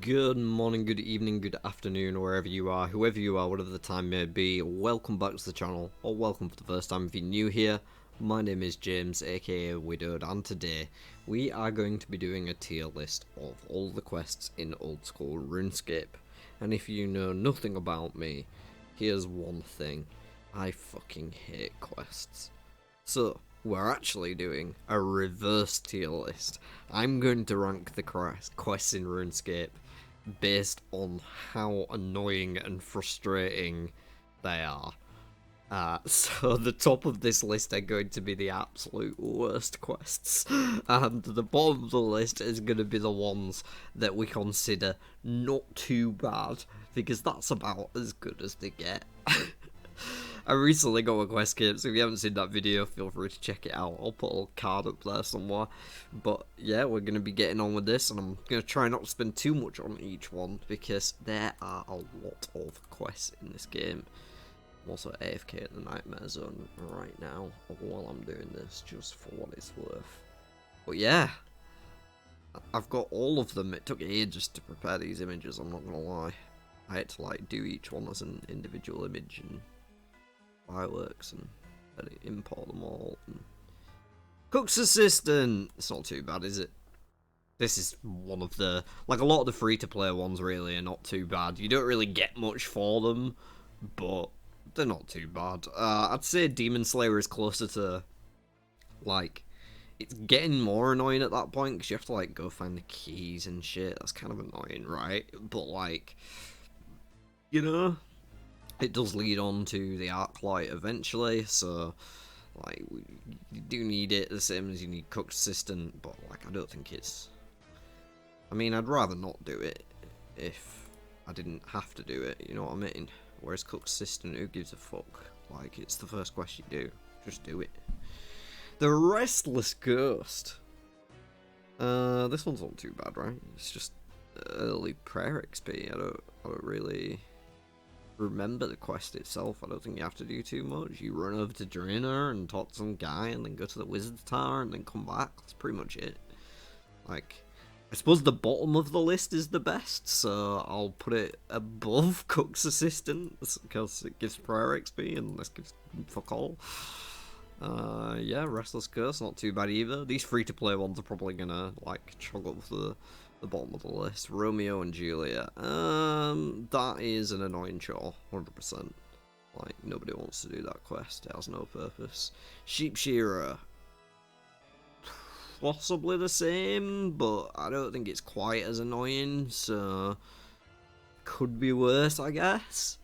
Good morning, good evening, good afternoon, wherever you are, whoever you are, whatever the time may be. Welcome back to the channel, or welcome for the first time if you're new here. My name is James, aka Widowed, and today we are going to be doing a tier list of all the quests in old school RuneScape. And if you know nothing about me, here's one thing: I fucking hate quests. So, we're actually doing a reverse tier list. I'm going to rank the quests in RuneScape based on how annoying and frustrating they are. So the top of this list are going to be the absolute worst quests, and the bottom of the list is going to be the ones that we consider not too bad, because that's about as good as they get. I recently got a quest kit, so if you haven't seen that video, feel free to check it out. I'll put a little card up there somewhere. But yeah, we're going to be getting on with this, and I'm going to try not to spend too much on each one, because there are a lot of quests in this game. I'm also AFK at the Nightmare Zone right now, while I'm doing this, just for what it's worth. But yeah, I've got all of them. It took ages to prepare these images, I'm not going to lie. I had to like do each one as an individual image and fireworks and import them all. And Cook's Assistant! It's not too bad, is it? This is one of the, like, a lot of the free-to-play ones really are not too bad. You don't really get much for them, but they're not too bad. I'd say Demon Slayer is closer to, like, it's getting more annoying at that point, because you have to, like, go find the keys and shit. That's kind of annoying, right? But, like, you know, it does lead on to the arc light eventually, so like you do need it the same as you need Cook's Assistant, but like I don't think it's, I mean, I'd rather not do it if I didn't have to do it, you know what I mean? Whereas Cook's Assistant, who gives a fuck? Like, it's the first quest you do, just do it. The Restless Ghost. This one's not too bad, right? It's just early prayer XP. I don't really remember the quest itself. I don't think you have to do too much. You run over to Draenor and talk to some guy and then go to the Wizard's Tower and then come back. That's pretty much it. Like, I suppose the bottom of the list is the best, so I'll put it above Cook's Assistant because it gives prayer XP and this gives fuck all. Yeah, Restless Curse, not too bad either. These free-to-play ones are probably gonna, like, chug up the bottom of the list. Romeo and Juliet. That is an annoying chore, 100%. Like, nobody wants to do that quest. It has no purpose. Sheep Shearer. Possibly the same, but I don't think it's quite as annoying, so could be worse, I guess.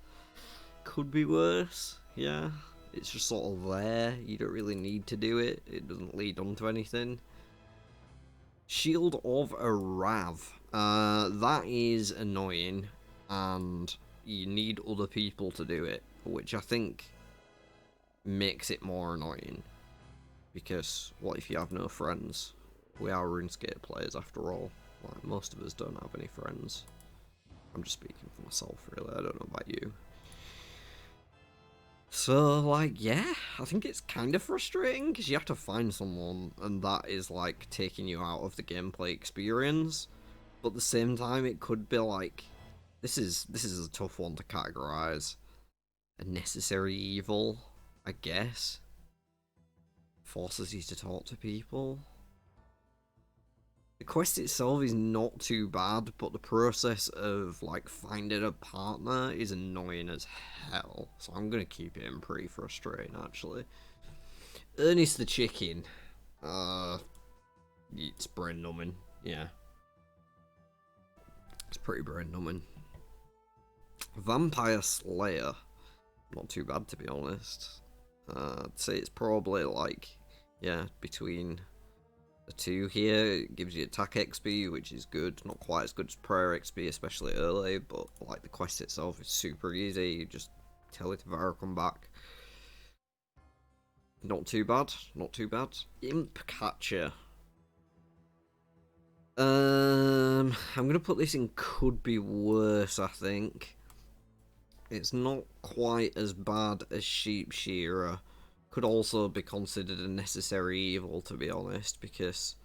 Could be worse, yeah. It's just sort of there. You don't really need to do it. It doesn't lead on to anything. Shield of a Rav. That is annoying, and you need other people to do it, which I think makes it more annoying. Because what if you have no friends? We are RuneScape players after all. Like, most of us don't have any friends. I'm just speaking for myself, really. I don't know about you. So, like, yeah, I think it's kind of frustrating, because you have to find someone, and that is, like, taking you out of the gameplay experience. But at the same time, it could be, like, this is a tough one to categorize. A necessary evil, I guess. Forces you to talk to people. The quest itself is not too bad, but the process of, like, finding a partner is annoying as hell. So I'm gonna keep it in pretty frustrating, actually. Ernest the Chicken. It's brain numbing. Yeah. It's pretty brain numbing. Vampire Slayer. Not too bad, to be honest. I'd say it's probably, like, yeah, between the two here. It gives you attack XP, which is good. Not quite as good as prayer XP, especially early, but like the quest itself is super easy. You just tell it to Vara come back. Not too bad. Not too bad. Imp Catcher. I'm gonna put this in could be worse, I think. It's not quite as bad as Sheep Shearer. Could also be considered a necessary evil, to be honest, because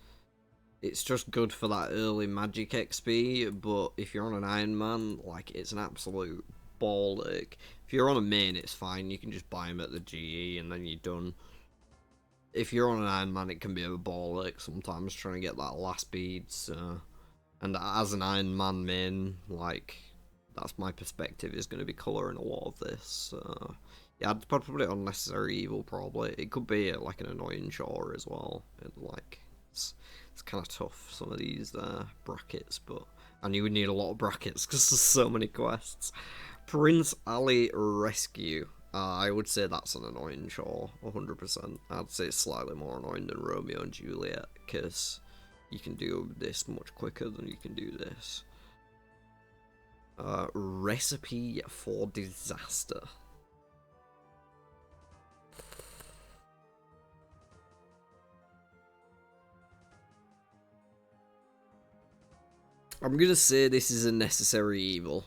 It's just good for that early magic XP, but if you're on an Iron Man, like, it's an absolute ball ache. If you're on a main, it's fine. You can just buy them at the GE and then you're done. If you're on an Iron Man, it can be a ball ache sometimes trying to get that last beads. And as an Iron Man main, like, that's my perspective, is going to be colouring a lot of this. Yeah, I'd put it on Necessary Evil, probably. It could be like an annoying chore as well. It's kind of tough, some of these brackets, but and you would need a lot of brackets because there's so many quests. Prince Ali Rescue. I would say that's an annoying chore, 100%. I'd say it's slightly more annoying than Romeo and Juliet, because you can do this much quicker than you can do this. Recipe for Disaster. I'm gonna say this is a necessary evil.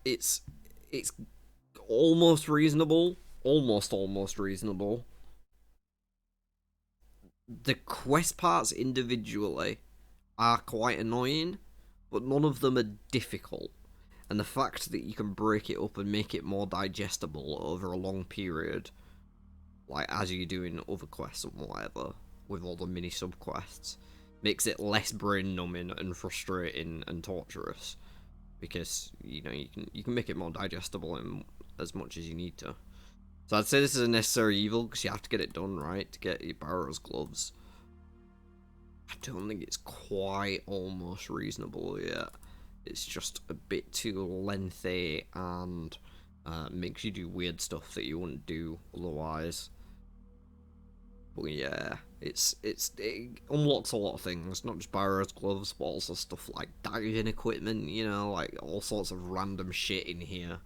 It's almost reasonable, almost reasonable. The quest parts individually are quite annoying, but none of them are difficult. And the fact that you can break it up and make it more digestible over a long period, like as you do in other quests and whatever, with all the mini subquests, makes it less brain numbing and frustrating and torturous, because you can make it more digestible in as much as you need to. So I'd say this is a necessary evil because you have to get it done right to get your Barrow's gloves. I don't think it's quite almost reasonable yet. It's just a bit too lengthy and makes you do weird stuff that you wouldn't do otherwise. But yeah, it unlocks a lot of things, not just Barrow's gloves, but also stuff like diving equipment, like all sorts of random shit in here.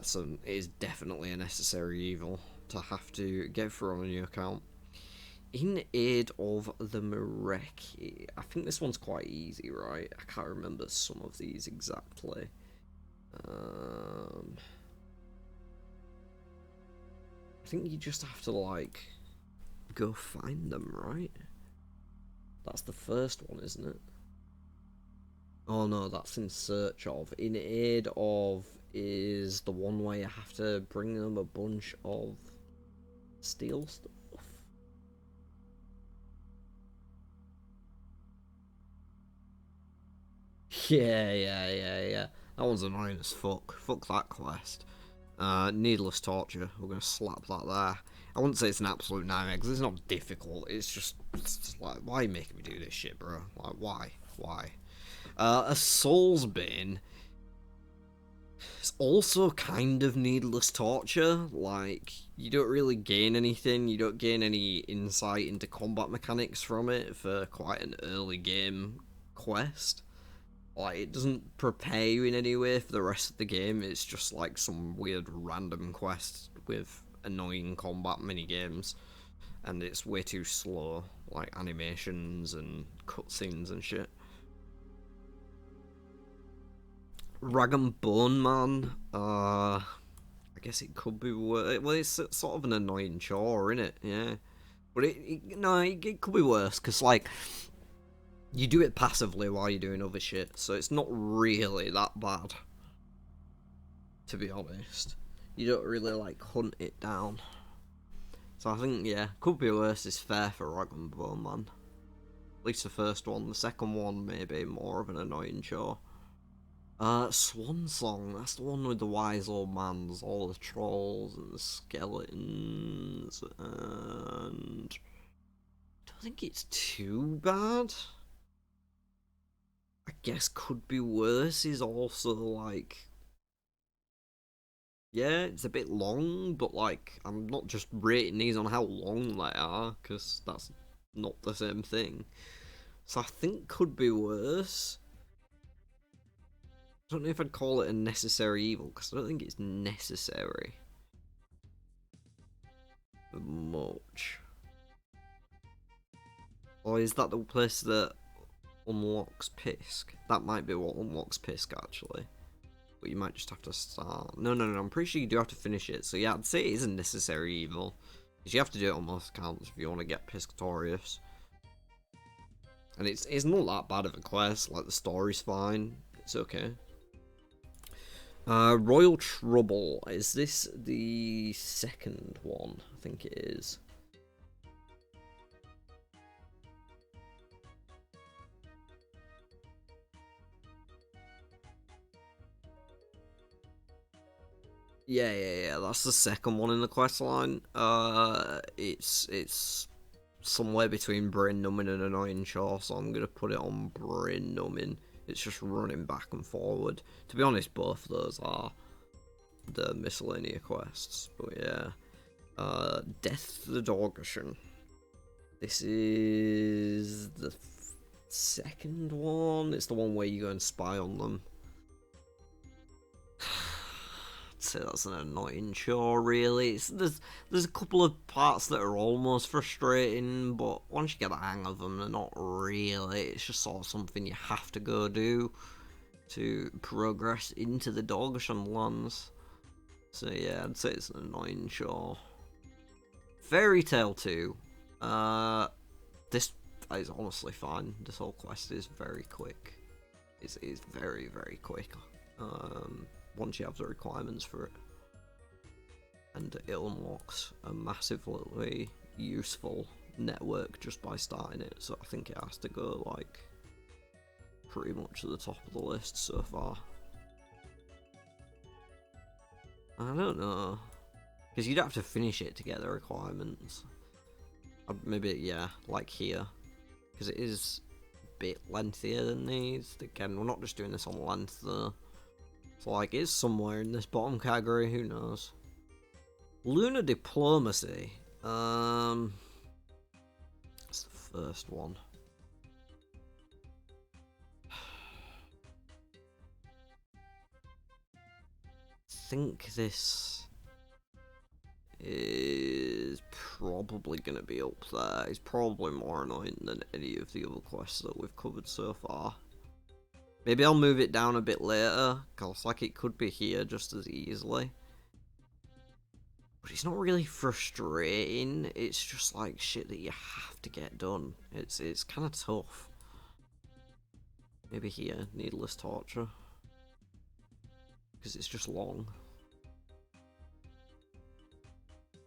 So it is definitely a necessary evil to have to get through on your account. In Aid of the Mareki. I think this one's quite easy, right? I can't remember some of these exactly. I think you just have to, like, go find them, right? That's the first one, isn't it? Oh no, that's In Search of. In Aid of is the one where you have to bring them a bunch of steel stuff. Yeah. That one's annoying as fuck. Fuck that quest. Needless Torture. We're gonna slap that there. I wouldn't say it's an absolute nightmare because it's not difficult. It's just like, why are you making me do this shit, bro? Like, why? A Soul's Bane. It's also kind of needless torture. Like, you don't really gain anything. You don't gain any insight into combat mechanics from it for quite an early game quest. Like, it doesn't prepare you in any way for the rest of the game. It's just like some weird random quest with annoying combat minigames. And it's way too slow. Like, animations and cutscenes and shit. Rag and Bone Man. I guess it could be worse. Well, it's sort of an annoying chore, isn't it? Yeah. But it could be worse, because, like, you do it passively while you're doing other shit, so it's not really that bad, to be honest. You don't really, like, hunt it down. So I think, yeah, could be worse is fair for Rag and Bone Man. At least the first one. The second one may be more of an annoying chore. Swan Song, that's the one with the wise old mans, all the trolls and the skeletons, and I don't think it's too bad. I guess could be worse is also, like, yeah, it's a bit long, but, like, I'm not just rating these on how long they are, because that's not the same thing. So I think could be worse. I don't know if I'd call it a necessary evil, because I don't think it's necessary much. Or is that the place that unlocks Pisk? That might be what unlocks Pisk, actually. But you might just have to start. No, I'm pretty sure you do have to finish it. So yeah, I'd say it is a necessary evil. Because you have to do it on most accounts if you want to get Piscatorius. And it's not that bad of a quest, like the story's fine, it's okay. Royal Trouble, is this the second one? I think it is. Yeah, that's the second one in the quest line. It's somewhere between brain numbing and annoying chore, so I'm gonna put it on brain numbing. It's just running back and forward. To be honest, both of those are the miscellaneous quests, but yeah. Death to the Dorgashin. This is the second one. It's the one where you go and spy on them. I'd say that's an annoying chore, really. There's a couple of parts that are almost frustrating, but once you get the hang of them, they're not really. It's just sort of something you have to go do to progress into the Dorgashin lands. So yeah, I'd say it's an annoying chore. Fairy Tale 2. This is honestly fine. This whole quest is very quick. It's very, very quick. Once you have the requirements for it. And it unlocks a massively useful network just by starting it. So I think it has to go, like, pretty much to the top of the list so far. I don't know. Because you'd have to finish it to get the requirements. Maybe, yeah, like here. Because it is a bit lengthier than these. Again, we're not just doing this on length, though. So, like, it's somewhere in this bottom category, who knows. Lunar Diplomacy. That's the first one. I think this is probably going to be up there. It's probably more annoying than any of the other quests that we've covered so far. Maybe I'll move it down a bit later, because like it could be here just as easily. But it's not really frustrating, it's just like shit that you have to get done. It's kind of tough. Maybe here, Needless Torture. Because it's just long.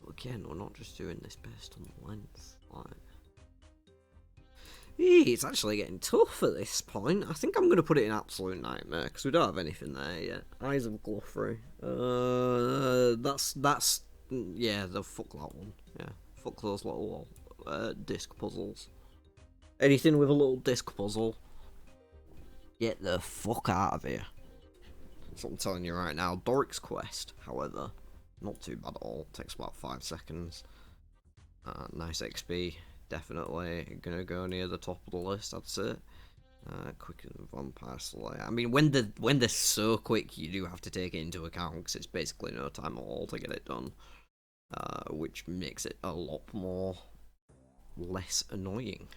But again, we're not just doing this based on length. Like, it's actually getting tough at this point. I think I'm going to put it in Absolute Nightmare, because we don't have anything there yet. Eyes of Gluffrey. That's yeah, fuck that one. Yeah, fuck those little disc puzzles. Anything with a little disc puzzle, get the fuck out of here. That's what I'm telling you right now. Doric's Quest, however, not too bad at all. It takes about 5 seconds. Nice XP. Definitely gonna go near the top of the list, I'd say. Quicker than Vampire Slayer. I mean, when they're so quick, you do have to take it into account, because it's basically no time at all to get it done. Which makes it a lot less annoying.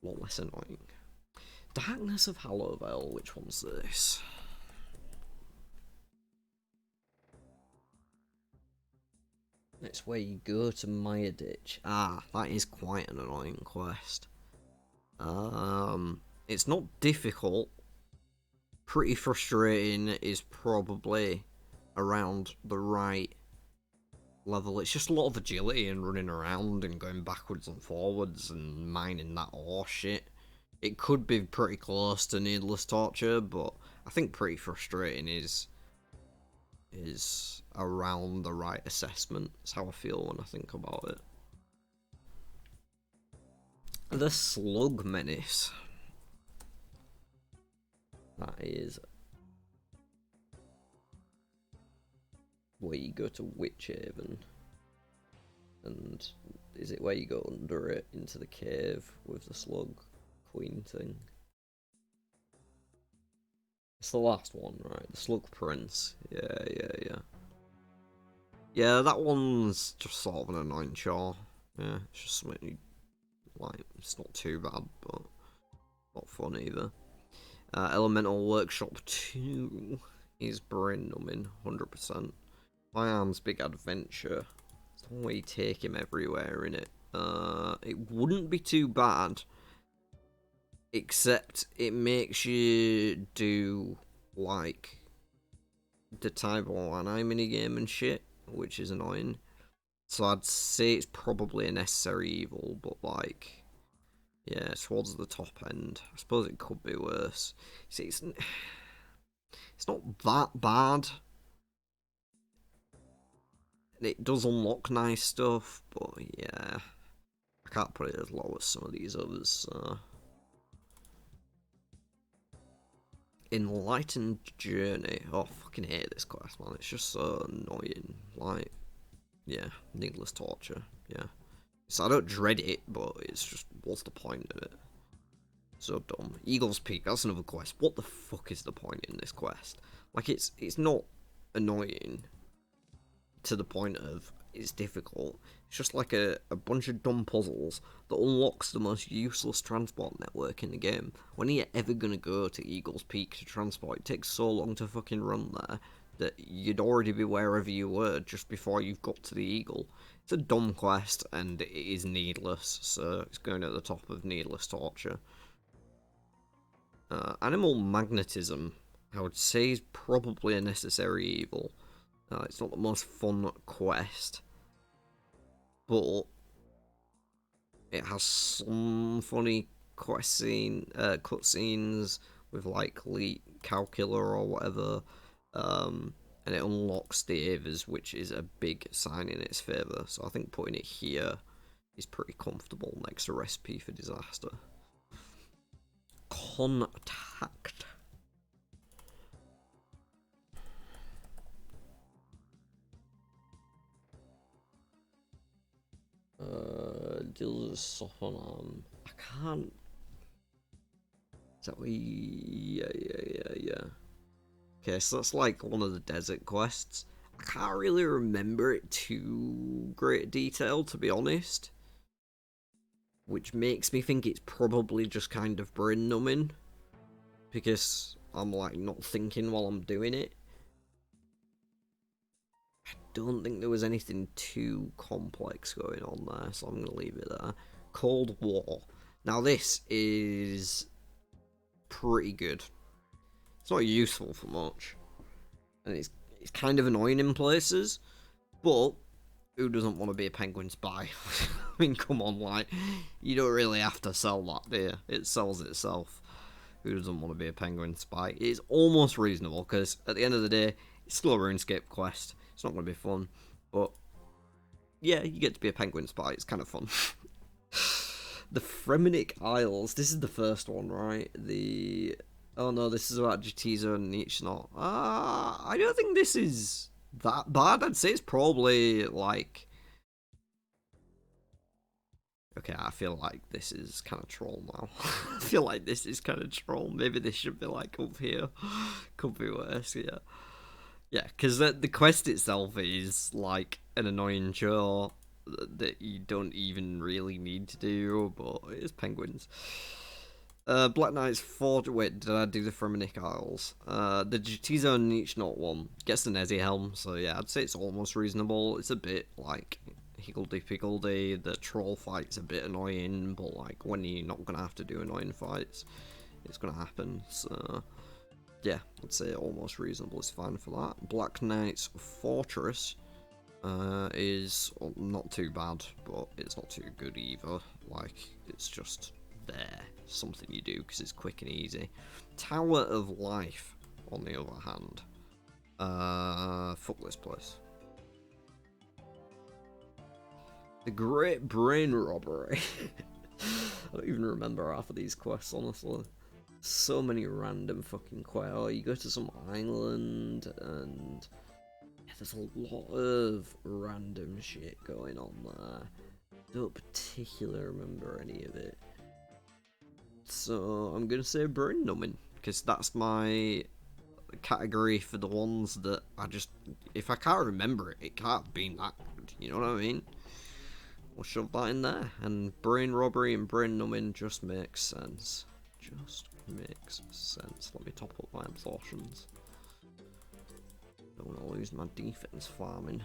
A lot less annoying. Darkness of Hallowvale, which one's this? It's where you go to Maya Ditch. Ah, that is quite an annoying quest. It's not difficult. Pretty frustrating is probably around the right level. It's just a lot of agility and running around and going backwards and forwards and mining that ore shit. It could be pretty close to Needless Torture, but I think pretty frustrating is around the right assessment. That's how I feel when I think about it. The Slug Menace. That is where you go to Witchhaven. And is it where you go under it into the cave with the Slug Queen thing? It's the last one, right? The Slug Prince. Yeah. Yeah, that one's just sort of an annoying chore. Yeah, it's just something you, like, it's not too bad, but not fun either. Elemental Workshop 2 is brain numbing, 100%. My Arm's Big Adventure. It's the one where you take him everywhere in it. It wouldn't be too bad except it makes you do like the type 1 minigame and shit, which is annoying. So I'd say it's probably a necessary evil, but like, yeah, towards the top end. I suppose it could be worse. See, it's not that bad. It does unlock nice stuff, but yeah, I can't put it as low as some of these others. So. Enlightened Journey. Oh, I fucking hate this quest, man. It's just so annoying. Like, yeah, needless torture. Yeah. So I don't dread it, but it's just, what's the point of it? So dumb. Eagle's Peak, that's another quest. What the fuck is the point in this quest? Like, it's not annoying to the point of it's difficult. It's just like a bunch of dumb puzzles that unlocks the most useless transport network in the game. When are you ever gonna go to Eagle's Peak to transport? It takes so long to fucking run there that you'd already be wherever you were just before you've got to the Eagle. It's a dumb quest and it is needless, so it's going at the top of needless torture. Animal magnetism, I would say, is probably a necessary evil. It's not the most fun quest, but it has some funny cutscenes with like calculator or whatever, and it unlocks the Avers, which is a big sign in its favour. So I think putting it here is pretty comfortable next to Recipe for Disaster. Contact. Deals with stuff on I can't. Is that yeah. Okay, so that's like one of the desert quests. I can't really remember it too great detail, to be honest. Which makes me think it's probably just kind of brain numbing. Because I'm like not thinking while I'm doing it. I don't think there was anything too complex going on there, so I'm going to leave it there. Cold War. Now this is pretty good. It's not useful for much. And it's kind of annoying in places. But who doesn't want to be a penguin spy? I mean, come on, like, you don't really have to sell that, do you? It sells itself. Who doesn't want to be a penguin spy? It's almost reasonable, because at the end of the day, it's still a RuneScape quest. It's not going to be fun. But, yeah, you get to be a penguin spy. It's kind of fun. The Fremenic Isles. This is the first one, right? Oh no, this is about Jatizo and Nichnot. I don't think this is that bad. I'd say it's probably like... Okay, I feel like this is kind of troll now. I feel like this is kind of troll. Maybe this should be like up here. Could be worse, yeah. Yeah, because the quest itself is like an annoying chore that you don't even really need to do, but it's penguins. Black Knight's Fort. Wait, did I do the Fremenic Isles? The Jatizo and Nichnot one gets the Nezi Helm, so yeah, I'd say it's almost reasonable. It's a bit like higgledy-piggledy. The troll fight's a bit annoying, but like when you're not gonna have to do annoying fights, it's gonna happen. So yeah, I'd say almost reasonable is fine for that. Black Knight's Fortress is not too bad, but it's not too good either. Like, it's just there, something you do because it's quick and easy. Tower of Life, on the other hand, fuck this place. The Great Brain Robbery. I don't even remember half of these quests, honestly. So many random fucking quests. Oh, you go to some island and yeah, there's a lot of random shit going on there. Don't particularly remember any of it. So I'm gonna say brain numbing, because that's my category for the ones that I just, if I can't remember it, it can't be that good, you know what I mean? We'll shove that in there, and brain robbery and brain numbing just makes sense. Just makes sense. Let me top up my absorptions. Don't want to lose my defense farming.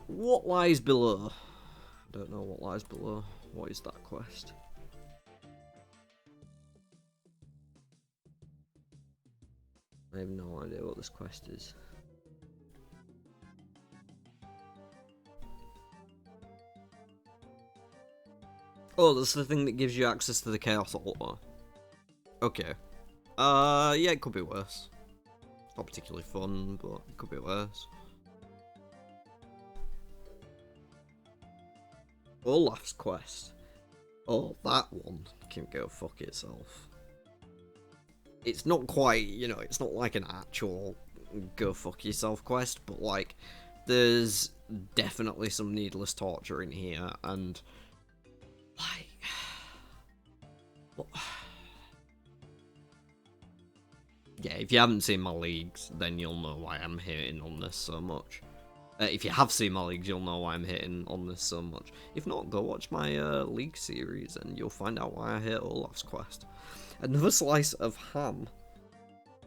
What lies below? I don't know what lies below. What is that quest? I have no idea what this quest is. Oh, that's the thing that gives you access to the Chaos Altar. Okay. Yeah, it could be worse. Not particularly fun, but it could be worse. Olaf's quest. Oh, that one can go fuck itself. It's not quite, you know, it's not like an actual go fuck yourself quest, but like, there's definitely some needless torture in here, and like, well, yeah, if you haven't seen my leagues, then you'll know why I'm hating on this so much. If you have seen my leagues, you'll know why I'm hating on this so much. If not, go watch my league series and you'll find out why I hate Olaf's quest. Another slice of ham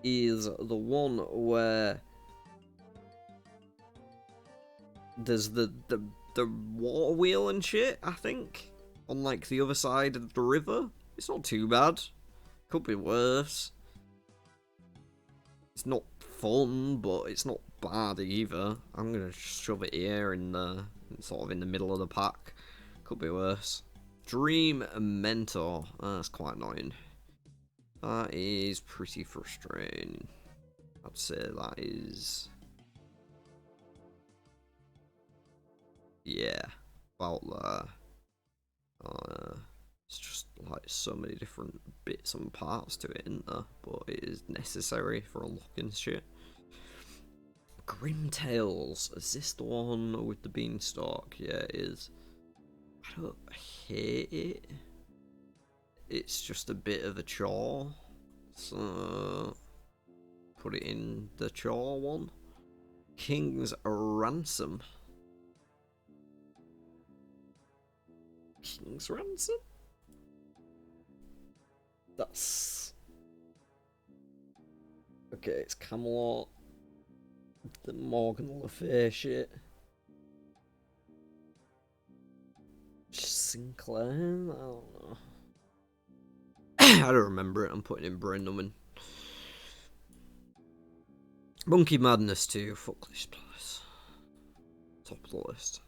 is the one where there's the water wheel and shit, I think, on like the other side of the river. It's not too bad. Could be worse. It's not fun, but it's not bad either. I'm gonna shove it here in the sort of in the middle of the pack. Could be worse. Dream Mentor. That's quite annoying. That is pretty frustrating. I'd say that is, yeah, about there. It's just like so many different bits and parts to it, isn't there? But it is necessary for unlocking shit. Grim Tales. Is this the one with the beanstalk? Yeah, it is. I don't hate it. It's just a bit of a chore. So put it in the chore one. King's Ransom. King's Ransom? That's... okay, it's Camelot. The Morgan Le Fay shit. Sinclair? I don't know. I don't remember it. I'm putting in brain numbing. Monkey Madness 2. Fuck this place. Top of the list.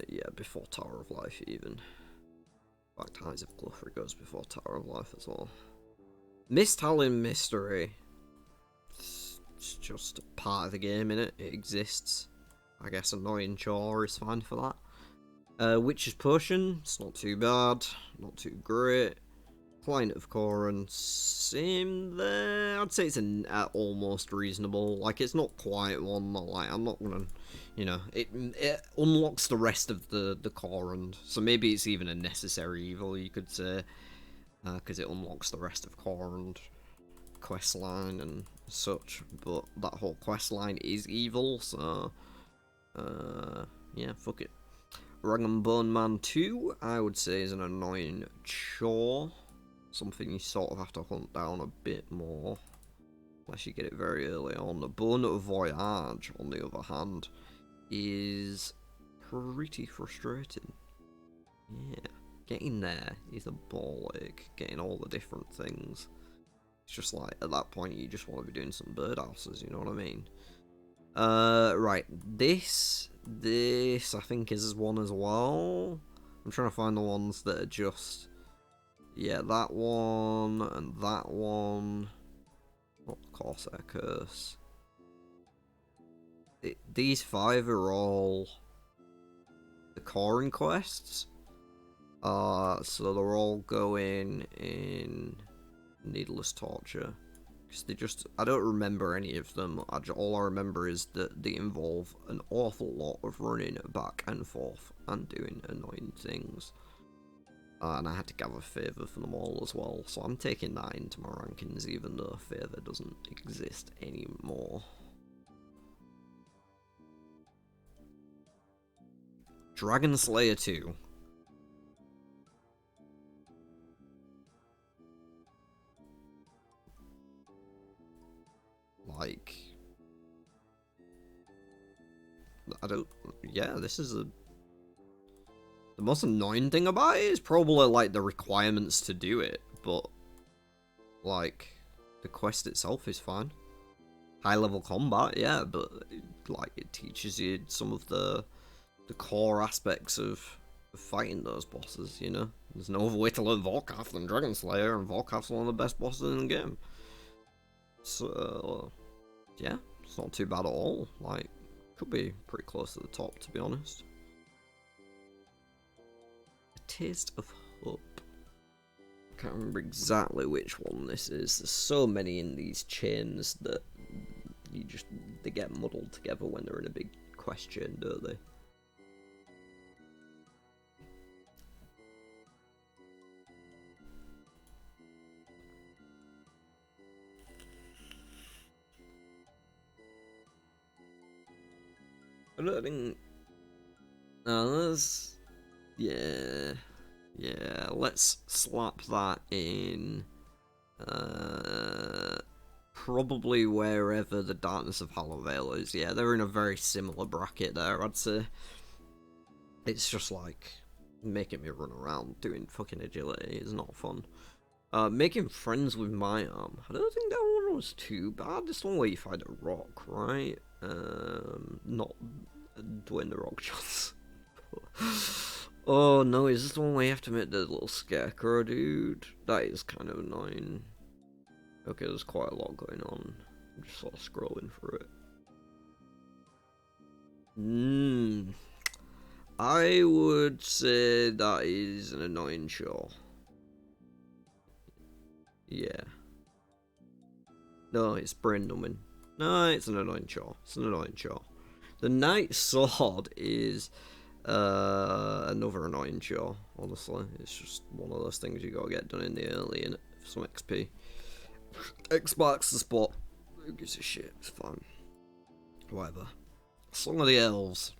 Yeah, before Tower of Life even. In fact, Eyes of Gloufra goes before Tower of Life as well. Misthalin Mystery. It's just a part of the game, innit? It exists. I guess annoying chore is fine for that. Witch's Potion. It's not too bad. Not too great. Client of Corin. Same there. I'd say it's an almost reasonable. Like, it's not quite one. Not like, I'm not gonna... you know, it unlocks the rest of the Corund, so maybe it's even a necessary evil, you could say, because it unlocks the rest of Corund questline and such, but that whole questline is evil, so, yeah, fuck it. Rag and Bone Man 2, I would say, is an annoying chore, something you sort of have to hunt down a bit more, unless you get it very early on. The Bone Voyage, on the other hand, is pretty frustrating. Yeah, getting there is a ball ache, getting all the different things. It's just like, at that point, you just want to be doing some birdhouses, you know what I mean? Right, this I think is one as well. I'm trying to find the ones that are just, yeah, that one, and that one. Not the Corsair Curse. These 5 are all the Corin quests. So they're all going in Needless Torture. Because they just, I don't remember any of them. All I remember is that they involve an awful lot of running back and forth and doing annoying things. And I had to gather favour for them all as well. So I'm taking that into my rankings, even though favour doesn't exist anymore. Dragon Slayer 2. Like, I don't, yeah, this is the most annoying thing about it is probably like the requirements to do it, but Like, the quest itself is fine. High level combat, yeah, but like it teaches you some of the core aspects of fighting those bosses, you know? There's no other way to learn Volkath than Dragon Slayer, and Volkath's one of the best bosses in the game. So, yeah, it's not too bad at all. Like, could be pretty close to the top, to be honest. A Taste of Hope. Can't remember exactly which one this is. There's so many in these chains that they get muddled together when they're in a big quest chain, don't they? I don't think. No, there's. Yeah. Yeah, let's slap that in. Probably wherever the Darkness of Hallowvale is. Yeah, they're in a very similar bracket there, I'd say. It's just like making me run around doing fucking agility is not fun. Making friends with my arm. I don't think that one was too bad. It's the one where you find a rock, right? Not Dwayne the Rock Johnson. Oh no, is this the one where you have to make the little scarecrow dude? That is kind of annoying. Okay, there's quite a lot going on. I'm just sort of scrolling through it. I would say that is an annoying chore. Yeah. No, it's brain numbing. No, it's an annoying chore. It's an annoying chore. The Knight Sword is another annoying chore, honestly. It's just one of those things you gotta get done in the early, innit? For some XP. X marks the spot. Who gives a shit? It's fine. Whatever. Song of the Elves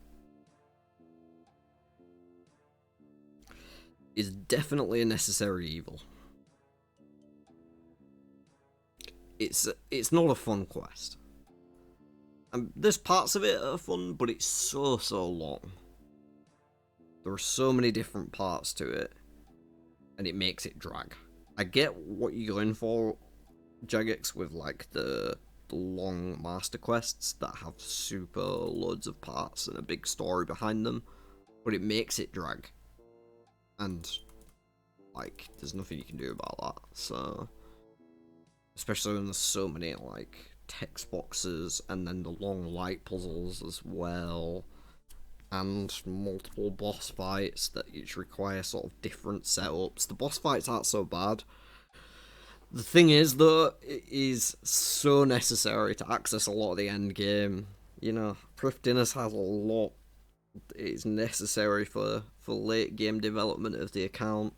is definitely a necessary evil. It's not a fun quest. And there's parts of it that are fun, but it's so long. There are so many different parts to it, and it makes it drag. I get what you're going for, Jagex, with like the long master quests that have super loads of parts and a big story behind them, but it makes it drag. And like, there's nothing you can do about that. So, especially when there's so many like text boxes and then the long light puzzles as well, and multiple boss fights that each require sort of different setups. The boss fights aren't so bad. The thing is, though, it is so necessary to access a lot of the end game. You know, Thriftiness has a lot. It's necessary for late game development of the account.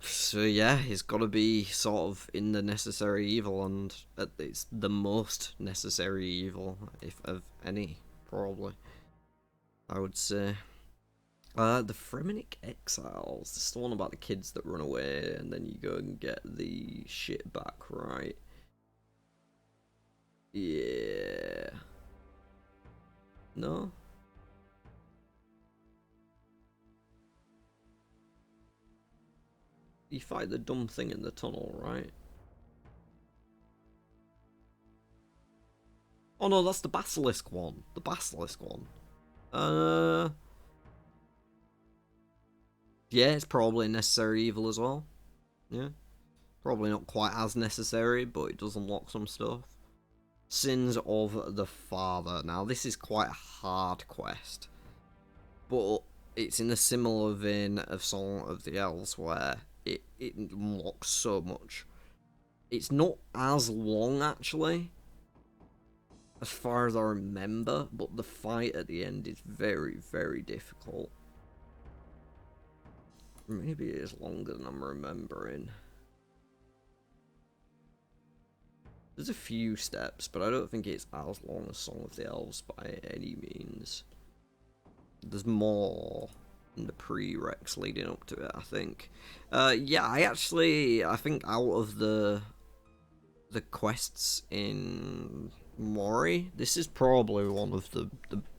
So yeah, it's got to be sort of in the necessary evil, and it's the most necessary evil, if of any, probably. I would say. The Fremenic Exiles. This is the one about the kids that run away and then you go and get the shit back, right? Yeah. No? You fight the dumb thing in the tunnel, right? Oh no, that's the Basilisk one. The Basilisk one. Yeah, it's probably a necessary evil as well. Yeah. Probably not quite as necessary, but it does unlock some stuff. Sins of the Father. Now, this is quite a hard quest, but it's in a similar vein of Song of the Elves, where it unlocks so much. It's not as long, actually, as far as I remember, but the fight at the end is very, very difficult. Maybe it is longer than I'm remembering. There's a few steps, but I don't think it's as long as Song of the Elves by any means. There's more in the prereqs leading up to it, I think. Yeah, I think out of the quests in Mori, this is probably one of the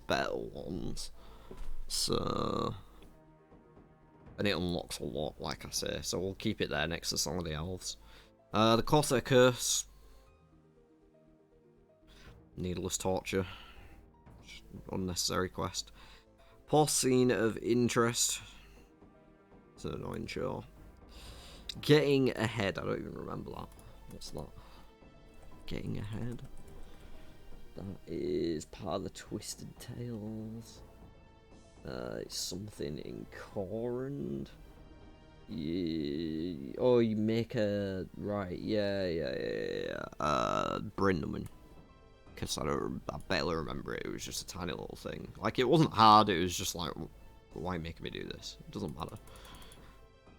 better ones. So And it unlocks a lot, like I say, so we'll keep it there next to Song of the Elves. The Corsair Curse. Needless torture. Unnecessary quest. Porcine of Interest. It's an annoying show. Getting Ahead. I don't even remember that. What's that? Getting Ahead. That is part of the Twisted Tales. It's something in Corund. Yeah. Oh, you make a... Right, yeah. Brindaman. Because I barely remember it. It was just a tiny little thing. Like, it wasn't hard. It was just like, why are you making me do this? It doesn't matter.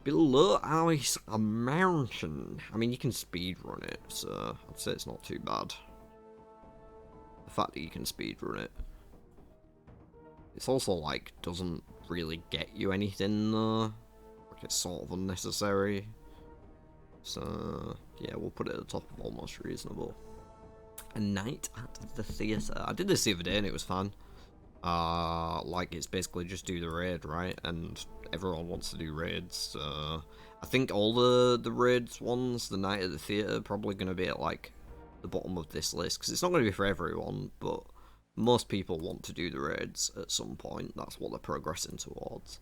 Below Ice, a mountain. I mean, you can speedrun it, so I'd say it's not too bad. The fact that you can speedrun it. It's also, like, doesn't really get you anything, though. Like, it's sort of unnecessary. So, yeah, we'll put it at the top of almost reasonable. A Night at the Theatre. I did this the other day and it was fun. Like, it's basically just do the raid, right? And everyone wants to do raids, so I think all the raids ones, the Night at the Theatre, probably going to be at, like, the bottom of this list, because it's not going to be for everyone, but most people want to do the raids at some point. That's what they're progressing towards.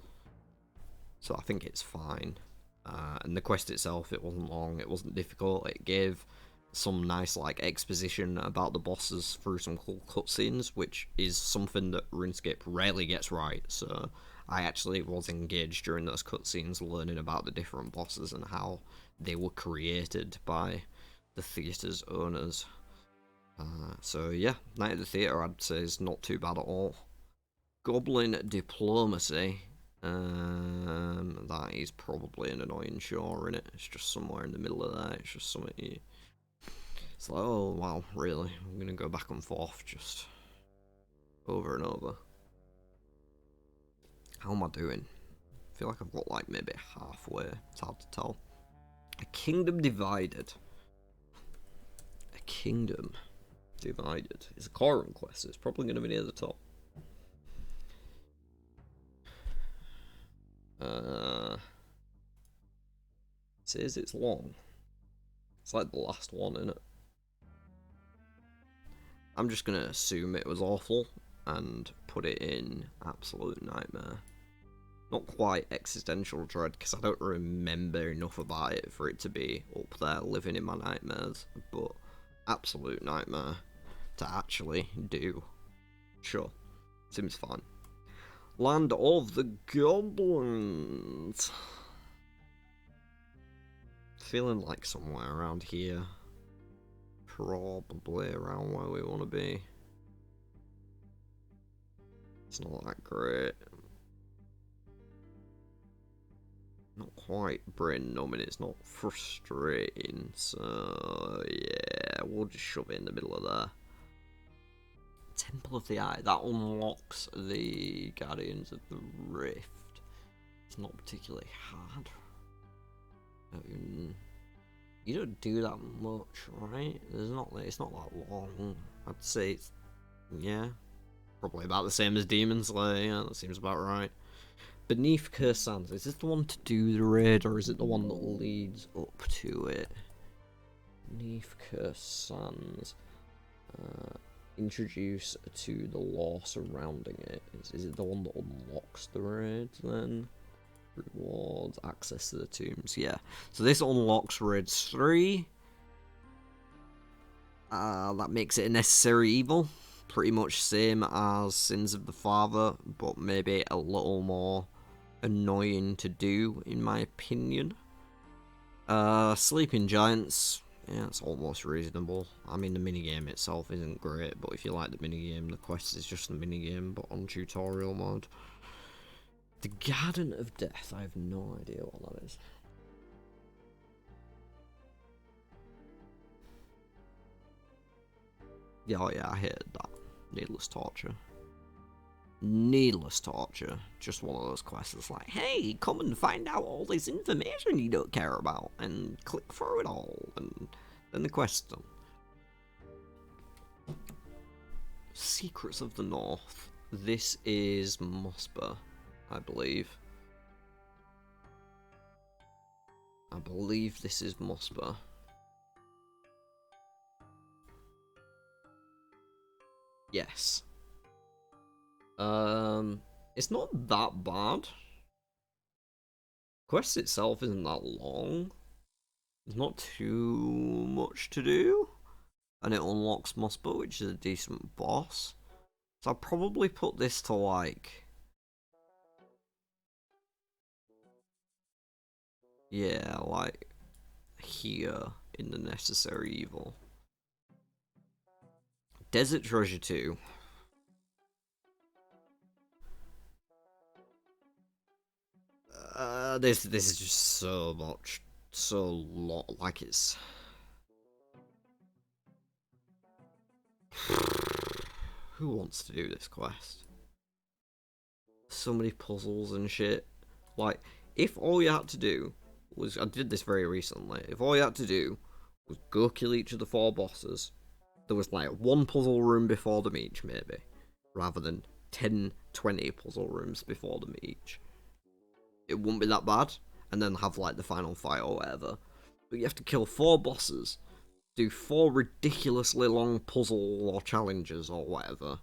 So I think it's fine. And the quest itself, it wasn't long, it wasn't difficult, it gave some nice, like, exposition about the bosses through some cool cutscenes, which is something that RuneScape rarely gets right, so I actually was engaged during those cutscenes learning about the different bosses and how they were created by the theatre's owners. So yeah, Night at the Theatre I'd say is not too bad at all. Goblin Diplomacy. That is probably an annoying chore, innit? It's just somewhere in the middle of that. It's just something you... It's like, oh, wow, really? I'm gonna go back and forth just over and over. How am I doing? I feel like I've got, like, maybe halfway. It's hard to tell. A Kingdom Divided. A Kingdom Divided. It's a Corund quest, so it's probably going to be near the top. It says it's long. It's like the last one, isn't it? I'm just going to assume it was awful and put it in Absolute Nightmare. Not quite Existential Dread, because I don't remember enough about it for it to be up there living in my nightmares, but Absolute Nightmare to actually do. Sure, seems fine. Land of the Goblins. Feeling like somewhere around here. Probably around where we want to be. It's not that great. Not quite brain numbing, it's not frustrating, so yeah, we'll just shove it in the middle of there. Temple of the Eye, that unlocks the Guardians of the Rift. It's not particularly hard. You don't do that much, right? It's not that long. I'd say it's, yeah, probably about the same as Demon Slayer, yeah, that seems about right. Beneath Cursed Sands, is this the one to do the raid, or is it the one that leads up to it? Beneath Cursed Sands. Introduce to the lore surrounding it. Is it the one that unlocks the raid then? Rewards, access to the tombs, yeah. So this unlocks raids 3. That makes it a necessary evil. Pretty much same as Sins of the Father, but maybe a little more annoying to do, in my opinion. Sleeping Giants, yeah, it's almost reasonable. I mean, the minigame itself isn't great, but if you like the minigame, the quest is just the minigame, but on tutorial mode. The Garden of Death, I have no idea what that is. Yeah, oh yeah, I hated that. Needless Torture. Needless Torture. Just one of those quests that's like, hey, come and find out all this information you don't care about, and click through it all, and then the quest's done. Secrets of the North. This is Musper, I believe. believe this is Musper. Yes. It's not that bad. Quest itself isn't that long. There's not too much to do. And it unlocks Musper, which is a decent boss. So I'll probably put this to like... yeah, like here in the Necessary Evil. Desert Treasure 2. This is just so much, so lot, like it's... who wants to do this quest? So many puzzles and shit. Like, if all you had to do was... I did this very recently. If all you had to do was go kill each of the 4 bosses, there was like 1 puzzle room before them each, maybe, rather than 10, 20 puzzle rooms before them each. It wouldn't be that bad, and then have like the final fight or whatever. But you have to kill 4 bosses, do 4 ridiculously long puzzle or challenges or whatever,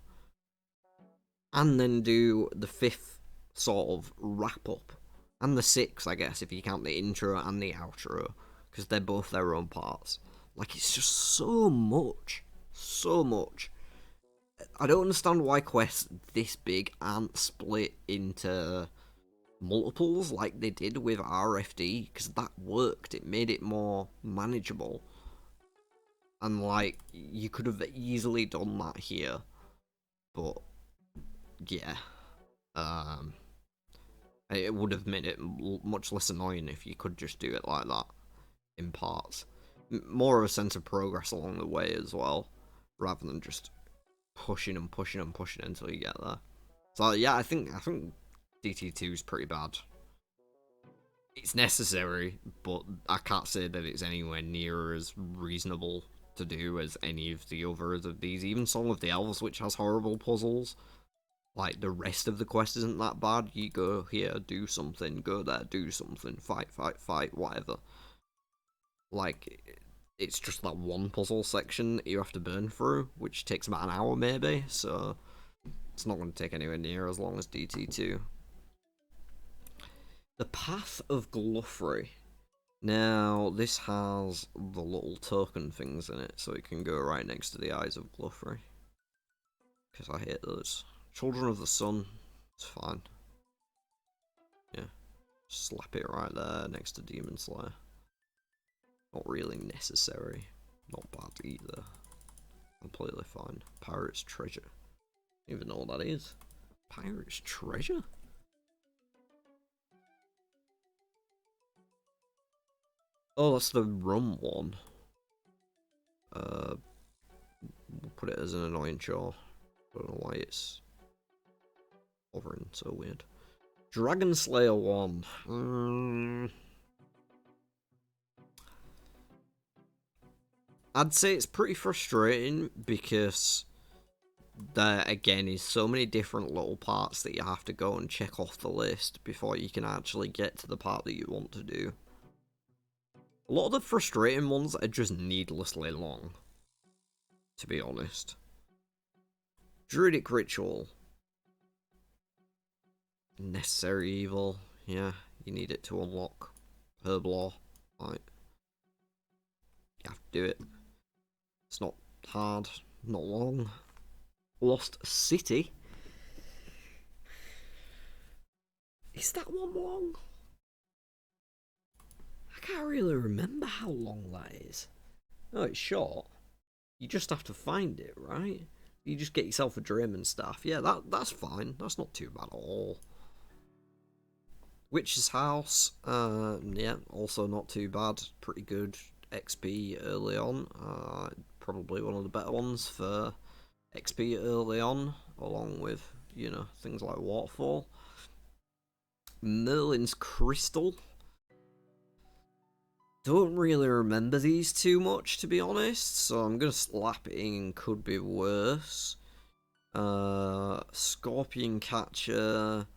and then do the 5th sort of wrap up, and the 6th, I guess, if you count the intro and the outro, because they're both their own parts. Like, it's just so much. So much. I don't understand why quests this big aren't split into multiples like they did with RFD, because that worked. It made it more manageable. And, like, you could have easily done that here. But, yeah. It would have made it much less annoying if you could just do it like that, in parts. More of a sense of progress along the way as well, rather than just pushing and pushing and pushing until you get there. So yeah, I think DT2 is pretty bad. It's necessary, but I can't say that it's anywhere near as reasonable to do as any of the others of these. Even Song of the Elves, which has horrible puzzles. Like, the rest of the quest isn't that bad. You go here, do something, go there, do something, fight, fight, fight, whatever. Like, it's just that 1 puzzle section that you have to burn through, which takes about an hour maybe, so it's not going to take anywhere near as long as DT2. The Path of Gluffrey. Now, this has the little token things in it, so it can go right next to the Eyes of Gluffrey. Because I hate those. Children of the Sun, it's fine. Yeah, slap it right there next to Demon Slayer. Not really necessary. Not bad either. Completely fine. Pirate's Treasure. Don't even know what that is. Pirate's Treasure? Oh, that's the rum one. We'll put it as an annoying chore. I don't know why it's hovering so weird. Dragon Slayer 1. I'd say it's pretty frustrating because there again is so many different little parts that you have to go and check off the list before you can actually get to the part that you want to do. A lot of the frustrating ones are just needlessly long, to be honest. Druidic Ritual. Necessary Evil. Yeah, you need it to unlock Herb Law. Right. You have to do it. It's not hard, not long. Lost City. Is that one long? I can't really remember how long that is. No, it's short. You just have to find it, right? You just get yourself a dream and stuff. Yeah, that's fine. That's not too bad at all. Witch's House. Yeah, also not too bad. Pretty good XP early on. Probably one of the better ones for XP early on, along with, you know, things like Waterfall. Merlin's Crystal. Don't really remember these too much, to be honest, so I'm gonna slap it in Could Be Worse. Scorpion Catcher.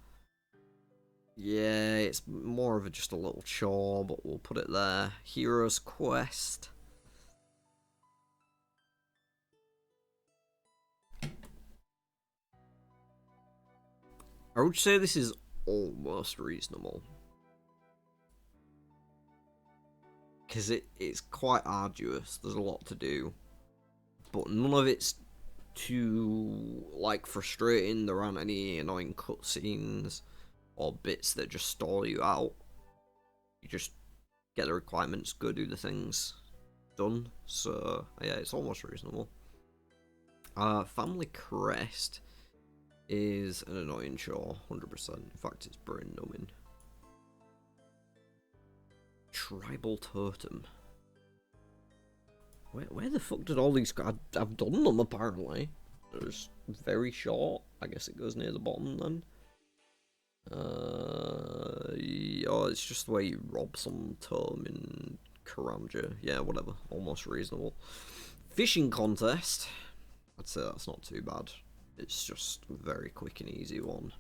Yeah, it's more of just a little chore, but we'll put it there. Hero's Quest. I would say this is almost reasonable. Because it's quite arduous, there's a lot to do. But none of it's too, like, frustrating. There aren't any annoying cutscenes or bits that just stall you out. You just get the requirements, go do the things, done. So, yeah, it's almost reasonable. Family Crest is an annoying chore, 100%. In fact, it's brain numbing. Tribal Totem. Where the fuck did all these go? I've done them, apparently. It's very short. I guess it goes near the bottom then. Oh, it's just the way you rob some tome in Karanja. Yeah, whatever. Almost reasonable. Fishing contest. I'd say that's not too bad. It's just a very quick and easy one.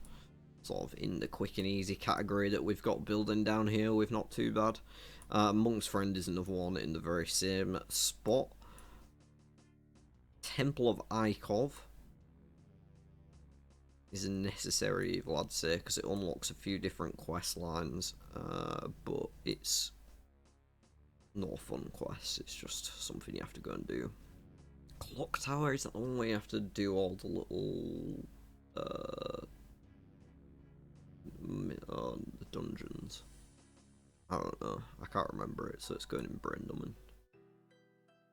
Sort of in the quick and easy category that we've got building down here with not too bad. Monk's Friend is another one in the very same spot. Temple of Ikov is a necessary evil, I'd say, because it unlocks a few different quest lines, but it's not a fun quest, it's just something you have to go and do. Clock Tower is the only way you have to do all the little the dungeons. I don't know, I can't remember it, so it's going in brain numbing.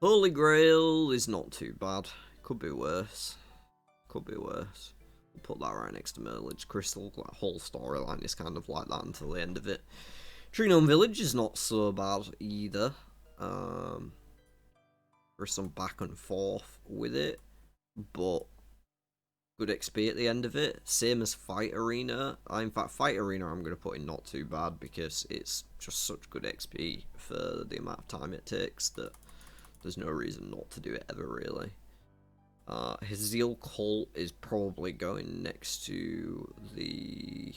Holy Grail is not too bad. Could be worse. Could be worse. We'll put that right next to Merlin's Crystal. That whole storyline is kind of like that until the end of it. Tree Gnome Village is not so bad either. There's some back and forth with it, but good XP at the end of it. Same as Fight Arena. In fact, Fight Arena I'm going to put in not too bad because it's just such good XP for the amount of time it takes that there's no reason not to do it ever, really. His Zeal Cult is probably going next to the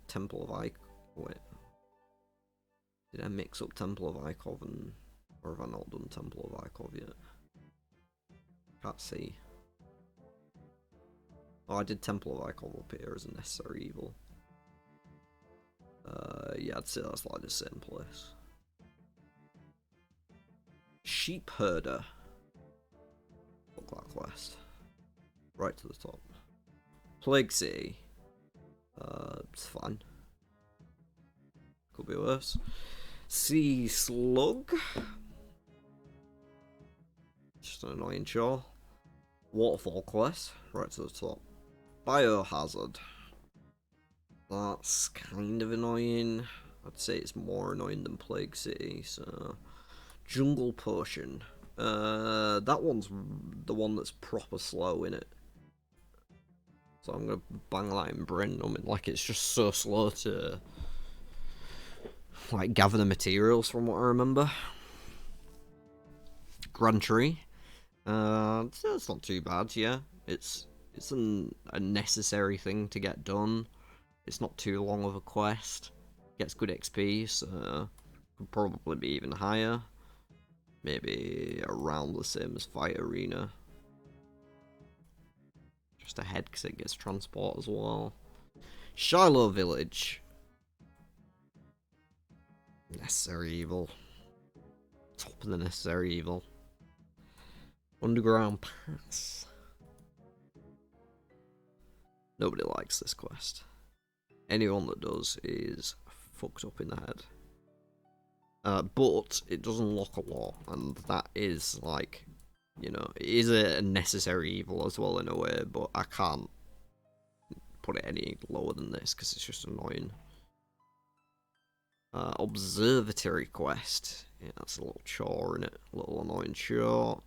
Temple of Ikov. Wait, did I mix up Temple of Ikov and, or have I not done Temple of Ikov yet? Can't see. Oh, I did Temple of Ikov up here as a necessary evil. Yeah, I'd say that's like the same place. Sheep Herder. Fuck that quest. Right to the top. Plague City. It's fine. Could be worse. Sea Slug. Just an annoying chore. Waterfall quest. Right to the top. Biohazard. That's kind of annoying. I'd say it's more annoying than Plague City, so... Jungle Potion. That one's the one that's proper slow in it. So I'm gonna bang that in brain numbing. Like, it's just so slow to like gather the materials from what I remember. Grand Tree. It's not too bad, yeah. It's a necessary thing to get done. It's not too long of a quest. Gets good XP, so could probably be even higher. Maybe around the same as Fight Arena. Just ahead because it gets transport as well. Shiloh Village. Necessary evil. Top of the necessary evil. Underground Pass. Nobody likes this quest. Anyone that does is fucked up in the head. But it does unlock a lot, and that is, like, you know, it is a necessary evil as well in a way, but I can't put it any lower than this because it's just annoying. Observatory quest. Yeah, that's a little chore in it. A little annoying chore.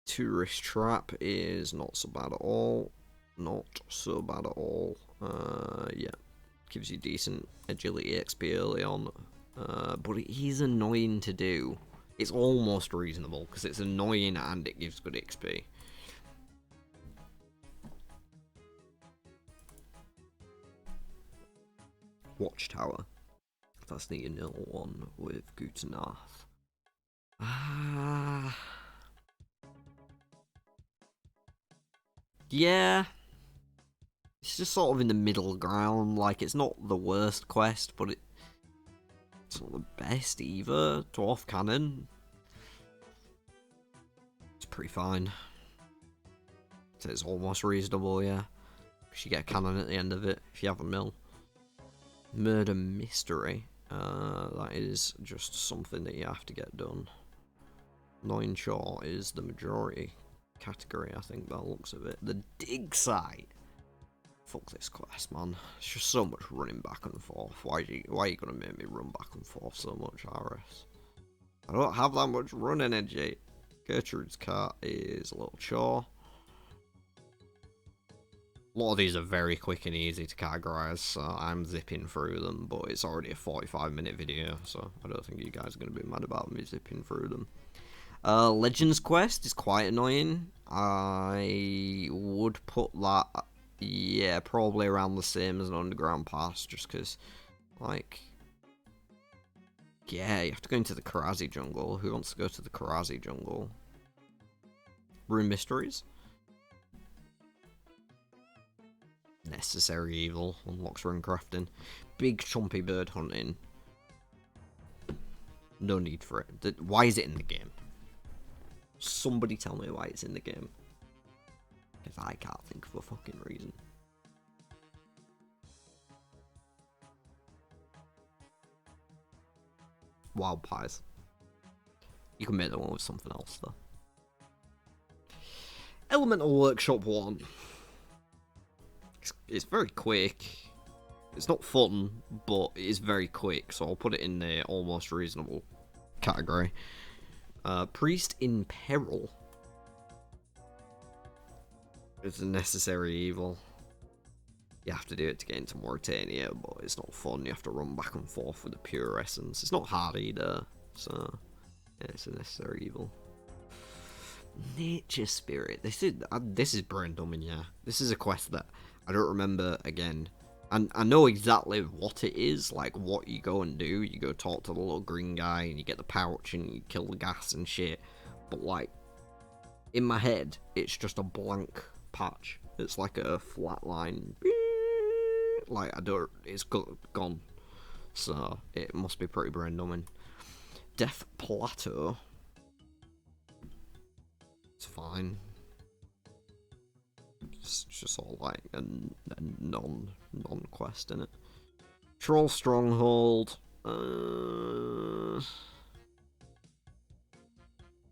Tourist Trap is not so bad at all. Not so bad at all. Yeah. Gives you decent agility XP early on. But it is annoying to do. It's almost reasonable because it's annoying and it gives good XP. Watchtower. That's the nil one with Guten Nacht. Ah. Yeah. It's just sort of in the middle ground. Like, it's not the worst quest, but it's not the best either. Dwarf Cannon. It's pretty fine. It's almost reasonable, yeah. Because you get a cannon at the end of it if you have a mill. Murder Mystery. That is just something that you have to get done. 9 short is the majority category, I think, by the looks of it. The dig site. Fuck this quest, man. It's just so much running back and forth. Why are you gonna make me run back and forth so much, RS? I don't have that much run energy. Gertrude's Cart is a little chore. A lot of these are very quick and easy to categorize, so I'm zipping through them, but it's already a 45-minute video, so I don't think you guys are going to be mad about me zipping through them. Legends Quest is quite annoying. I would put that, yeah, probably around the same as an Underground Pass, just because, like, yeah, you have to go into the Karazi jungle. Who wants to go to the Karazi jungle? Rune Mysteries? Necessary Evil unlocks rune crafting. Big chompy bird hunting. No need for it. Why is it in the game? Somebody tell me why it's in the game. Because I can't think of a fucking reason. Wild pies. You can make them one with something else though. Elemental Workshop 1. It's very quick. It's not fun, but it is very quick, so I'll put it in the almost reasonable category. Priest in Peril. It's a necessary evil. You have to do it to get into Mauritania, but it's not fun. You have to run back and forth with the pure essence. It's not hard either, so yeah, it's a necessary evil. Nature Spirit. This is brain dumbing, yeah. This is a quest that I don't remember again. And I know exactly what it is, like what you go and do. You go talk to the little green guy and you get the pouch and you kill the gas and shit. But like, in my head, it's just a blank patch. It's like a flat line. Like, it's gone. So, it must be pretty brain numbing. Death Plateau. It's fine. It's just all like a non-quest in it. Troll Stronghold.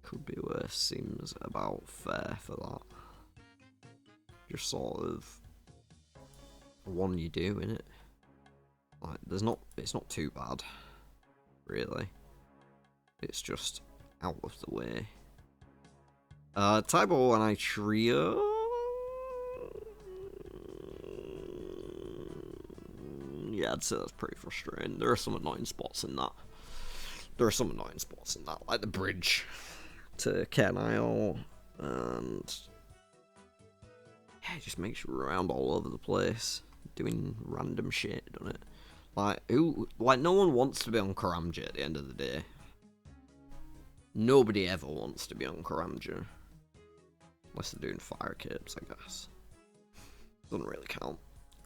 Could be worse. Seems about fair for that. Just sort of one you do in it. Like, it's not too bad, really. It's just out of the way. Tybo and I Trio. Yeah, I'd say that's pretty frustrating. There are some annoying spots in that. Like the bridge to Ken Isle, and yeah, it just makes you around all over the place, doing random shit, doesn't it? Like no one wants to be on Karamja at the end of the day. Nobody ever wants to be on Karamja. Unless they're doing fire capes, I guess. Doesn't really count.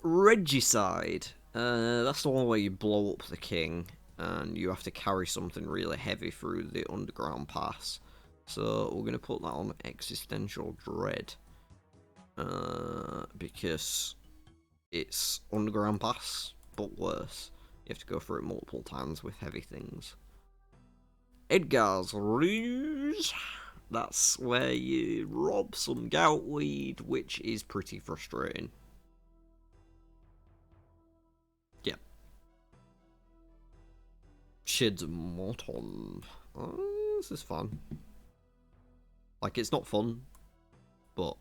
Regicide. That's the one where you blow up the king, and you have to carry something really heavy through the underground pass. So we're going to put that on Existential Dread. Because it's underground pass, but worse. You have to go through it multiple times with heavy things. Edgar's Ruse. That's where you rob some gout weed, which is pretty frustrating. Yeah. Shid's Morton. Oh, this is fun. Like, it's not fun, but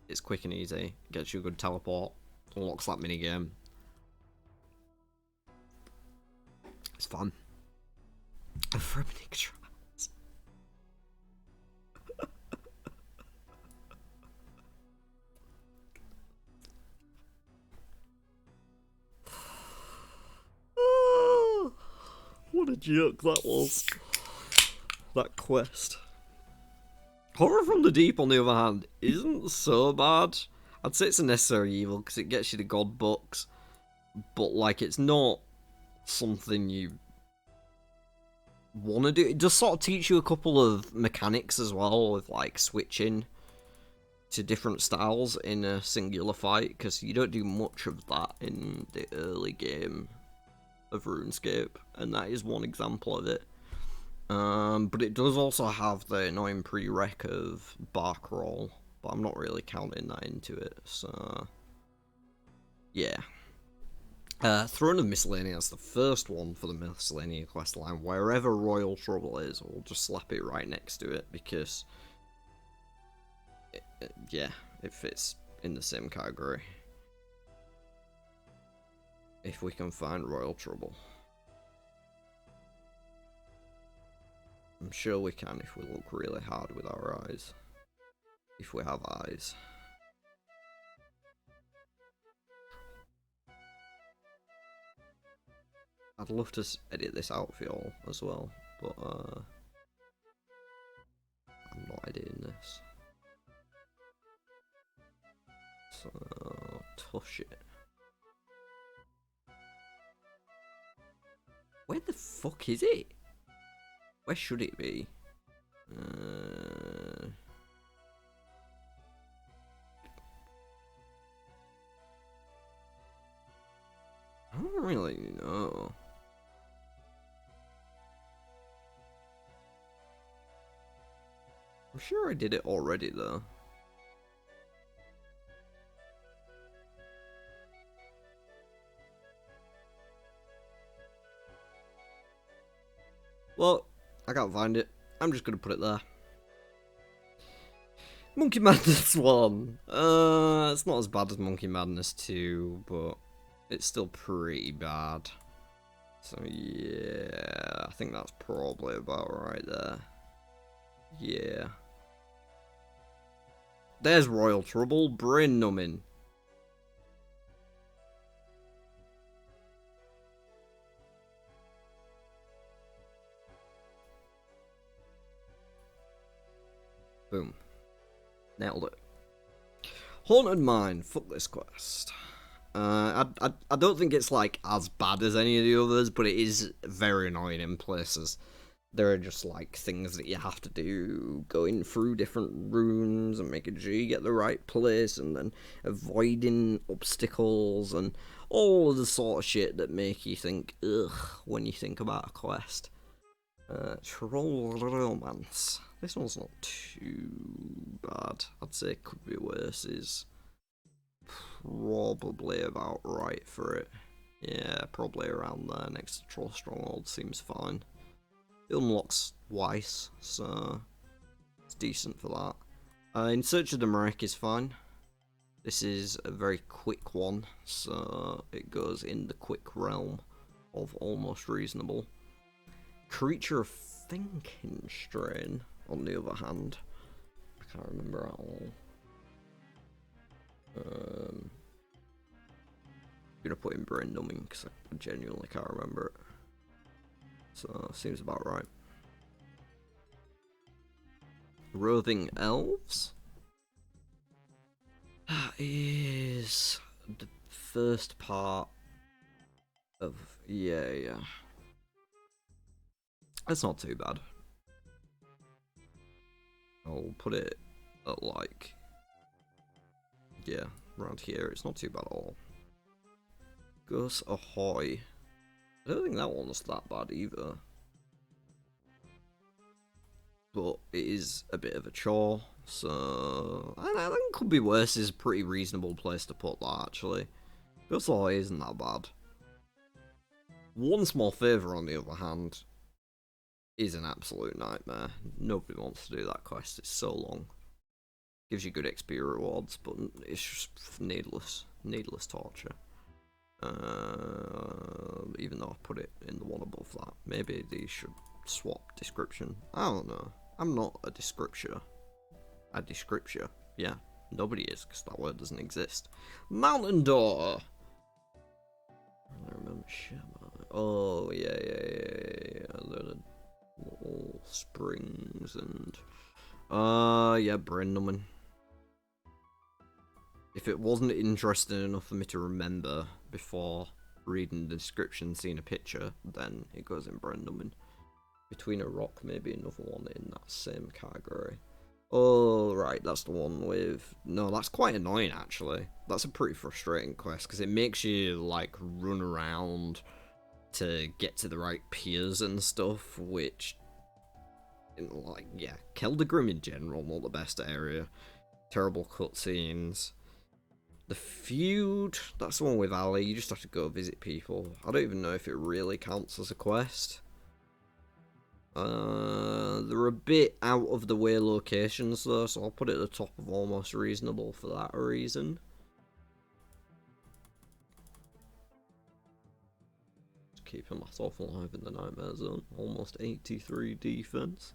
it's quick and easy. Gets you a good teleport. Unlocks that minigame. It's fun. Fremetic Trials. What a joke that was. That quest. Horror from the Deep, on the other hand, isn't so bad. I'd say it's a necessary evil because it gets you the god books, but like it's not something you want to do. It does sort of teach you a couple of mechanics as well, with like switching to different styles in a singular fight, because you don't do much of that in the early game of RuneScape, and that is one example of it. But it does also have the annoying prereq of bark roll, but I'm not really counting that into it, so yeah. Throne of Miscellaneous, the first one for the Miscellaneous questline. Wherever Royal Trouble is, we'll just slap it right next to it, because yeah, it fits in the same category. If we can find Royal Trouble. I'm sure we can if we look really hard with our eyes. If we have eyes. I'd love to edit this out for y'all as well, but I'm not editing this. So, touch it. Where the fuck is it? Where should it be? I don't really know. I'm sure I did it already though. Well, I can't find it. I'm just gonna put it there. Monkey Madness 1. It's not as bad as Monkey Madness 2, but it's still pretty bad. So yeah, I think that's probably about right there. Yeah. There's Royal Trouble, brain numbing. Boom. Nailed it. Haunted Mine. Fuck this quest. I don't think it's like as bad as any of the others, but it is very annoying in places. There are just like things that you have to do, going through different rooms and making sure you get the right place, and then avoiding obstacles and all of the sort of shit that make you think ugh when you think about a quest. Troll Romance. This one's not too bad. I'd say it could be worse. Is probably about right for it. Yeah, probably around there next to Troll Stronghold seems fine. It unlocks twice, so it's decent for that. In Search of the Marek is fine. This is a very quick one, so it goes in the quick realm of almost reasonable. Creature of Thinking Strain, on the other hand, I can't remember at all. I'm gonna put in brain numbing because I genuinely can't remember it. So seems about right. Roving Elves. That is the first part of yeah. That's not too bad. I'll put it at like yeah, around here. It's not too bad at all. Gus Ahoy. I don't think that one's that bad either. But it is a bit of a chore, so I think it could be worse. Is a pretty reasonable place to put that, actually. Gus Ahoy isn't that bad. One Small Favour, on the other hand, is an absolute nightmare. Nobody wants to do that quest, it's so long. Gives you good XP rewards, but it's just needless torture. Even though I put it in the one above that. Maybe these should swap description. I don't know. I'm not a descriptor. A descriptor. Yeah, nobody is, because that word doesn't exist. Mountain Door! I don't remember shit about it. Oh, yeah. Springs and... yeah, brain numbing. If it wasn't interesting enough for me to remember before reading the description, seeing a picture, then it goes in brain numbing. Between a rock, maybe another one in that same category. Oh, right, that's the one with... No, that's quite annoying, actually. That's a pretty frustrating quest, because it makes you, like, run around to get to the right piers and stuff, which... Like, yeah, Keldegrim in general, not the best area. Terrible cutscenes. The feud, that's the one with Ali, you just have to go visit people. I don't even know if it really counts as a quest. They're a bit out of the way locations though, so I'll put it at the top of almost reasonable for that reason. Just keeping myself alive in the nightmare zone. Almost 83 defense.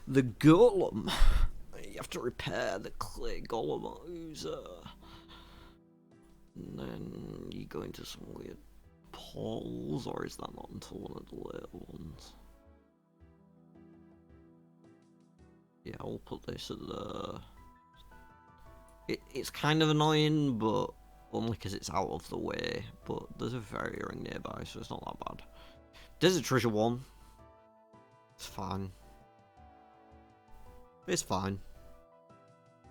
The golem. You have to repair the clay golem oozer. And then you go into some weird portals, or is that not until one of the later ones? Yeah, I'll put this at the... It's kind of annoying, but only because it's out of the way. But there's a fairy ring nearby, so it's not that bad. Desert Treasure 1. It's fine. It's fine.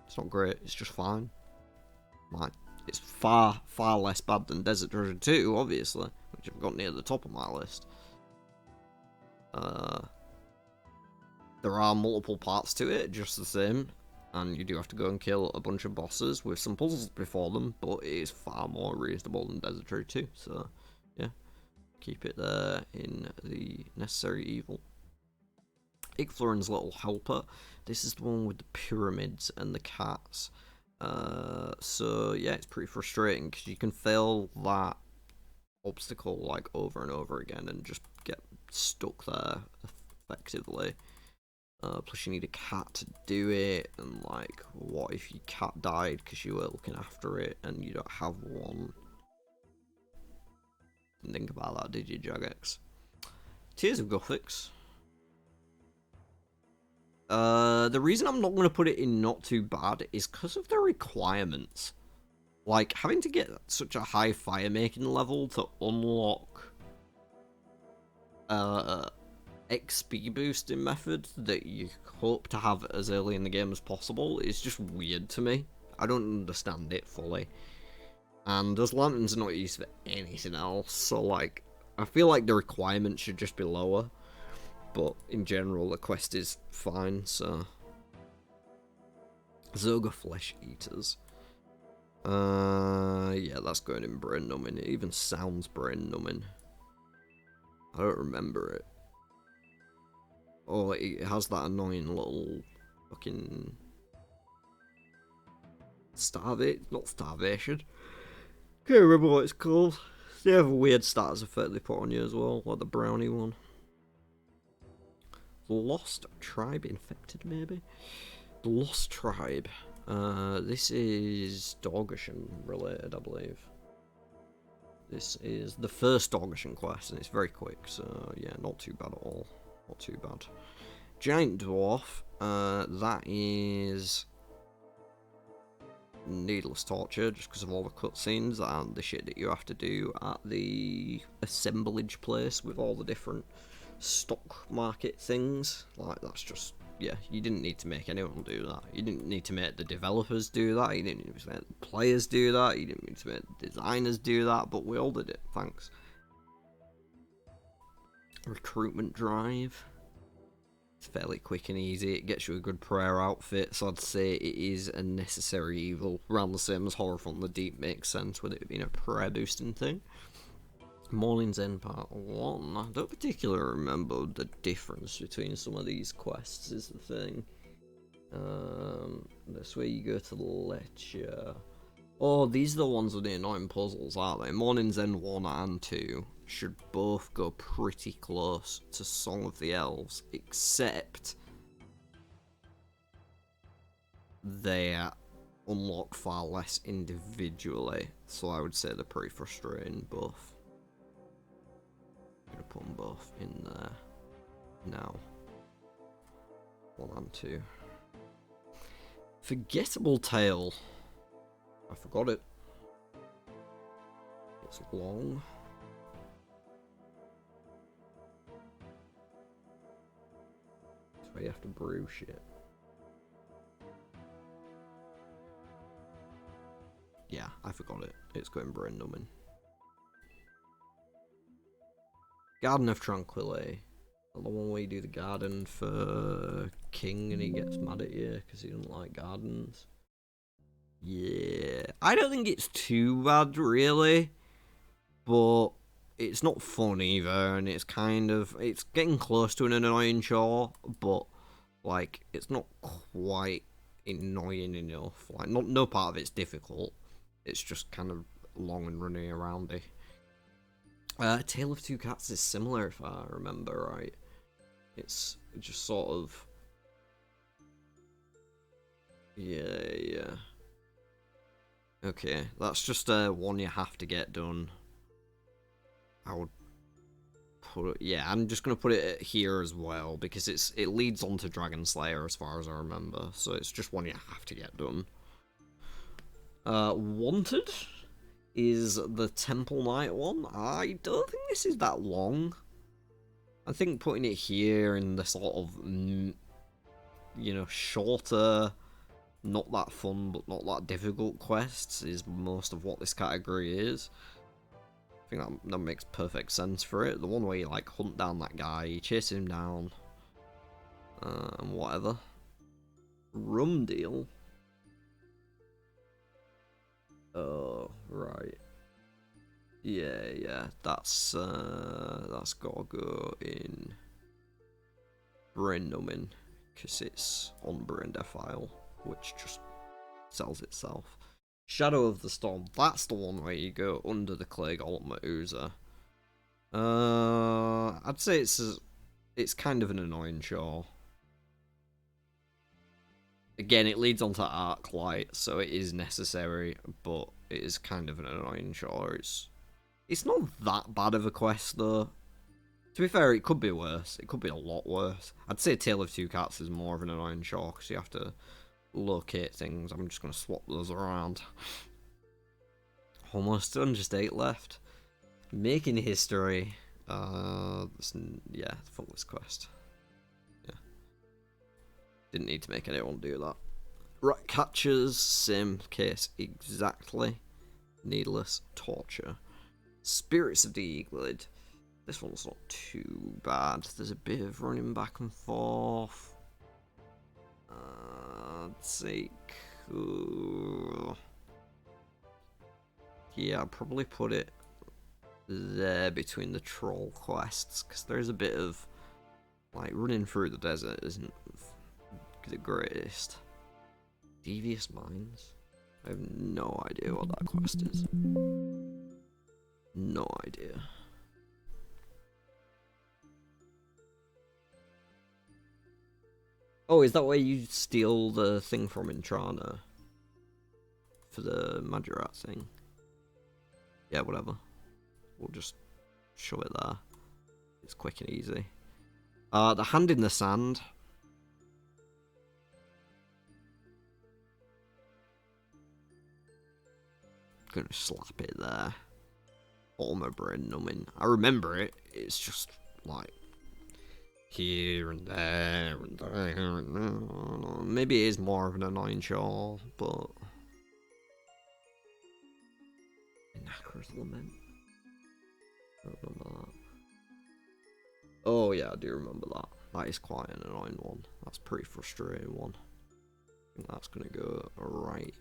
It's not great, it's just fine. Like, it's far, far less bad than Desert Treasure 2, obviously, which I've got near the top of my list. There are multiple parts to it, just the same, and you do have to go and kill a bunch of bosses with some puzzles before them, but it is far more reasonable than Desert Treasure 2, so, yeah. Keep it there in the necessary evil. Igflorin's Little Helper. This is the one with the pyramids and the cats. So yeah, it's pretty frustrating because you can fail that obstacle like over and over again and just get stuck there effectively. Plus you need a cat to do it, and like, what if your cat died because you were looking after it and you don't have one? Didn't think about that, did you, Jagex? Tears of Guthix. The reason I'm not going to put it in not too bad is because of the requirements. Like, having to get such a high fire making level to unlock XP boosting method that you hope to have as early in the game as possible is just weird to me. I don't understand it fully. And those lanterns are not used for anything else, so like, I feel like the requirements should just be lower. But in general, the quest is fine, so... Zoga Flesh Eaters. Yeah, that's going in brain numbing. It even sounds brain numbing. I don't remember it. Oh, it has that annoying little fucking... not starvation. Can't remember what it's called. They have a weird status effect they put on you as well, like the brownie one. Lost Tribe Infected, maybe? The Lost Tribe. This is Dorgashan related, I believe. This is the first Dorgashan quest, and it's very quick, so yeah, not too bad at all. Not too bad. Giant Dwarf. That is needless torture, just because of all the cutscenes and the shit that you have to do at the assemblage place with all the different stock market things. Like, that's just, yeah, you didn't need to make anyone do that. You didn't need to make the developers do that. You didn't need to make the players do that. You didn't need to make the designers do that, but we all did it. Thanks. Recruitment drive. It's fairly quick and easy. It gets you a good prayer outfit, so I'd say it is a necessary evil. Around the same as Horror from the Deep makes sense with it being a prayer boosting thing. Morning's End Part 1. I don't particularly remember the difference between some of these quests, is the thing. That's where you go to the lecture. Oh, these are the ones with the annoying puzzles, aren't they? Morning's End 1 and 2 should both go pretty close to Song of the Elves, except they unlock far less individually, so I would say they're pretty frustrating both. I'm gonna put them both in there now. 1 and 2. Forgettable tale. I forgot it. It's long. That's why you have to brew shit. Yeah, I forgot it. It's going brain numbing. Garden of Tranquility. The one where you do the garden for King and he gets mad at you because he doesn't like gardens. Yeah, I don't think it's too bad really, but it's not fun either, and it's getting close to an annoying chore, but like it's not quite annoying enough. Like no part of it's difficult. It's just kind of long and running around it. Tale of Two Cats is similar if I remember right. It's just sort of... Yeah. Okay, that's just one you have to get done. I would put it... Yeah, I'm just going to put it here as well, because it leads on to Dragon Slayer as far as I remember. So it's just one you have to get done. Wanted is the Temple Knight one. I don't think this is that long. I think putting it here in the sort of, you know, shorter, not that fun but not that difficult quests is most of what this category is. I think that makes perfect sense for it. The one where you like hunt down that guy, you chase him down, and whatever. Rum deal. Oh, right. Yeah, that's gotta go in brain numbing, because it's on Brain Defile, which just sells itself. Shadow of the Storm, that's the one where you go under the Clay Golem at Uza. I'd say it's kind of an annoying chore. Again, it leads onto Arc Light, so it is necessary, but it is kind of an annoying chore. It's not that bad of a quest, though. To be fair, it could be worse. It could be a lot worse. I'd say Tale of Two Cats is more of an annoying chore, because you have to locate things. I'm just going to swap those around. Almost done, just 8 left. Making history. Yeah, fuck this quest. Yeah. Didn't need to make anyone do that. Rat catchers, same case exactly. Needless torture. Spirits of the Eaglid. This one's not too bad. There's a bit of running back and forth. I'd say cool. Yeah, I'd probably put it there between the troll quests, because there's a bit of like running through the desert isn't the greatest. Devious Mines? I have no idea what that quest is. No idea. Oh, is that where you steal the thing from Intrana? For the Majorat thing? Yeah, whatever. We'll just shove it there. It's quick and easy. The Hand in the Sand. Gonna slap it there. Alma brain numbing. I remember it. It's just like here and there and there. Maybe it is more of an annoying chore, but Inaccurate Lament. I don't remember that. Oh yeah, I do remember that. That is quite an annoying one. That's a pretty frustrating one. I think that's gonna go right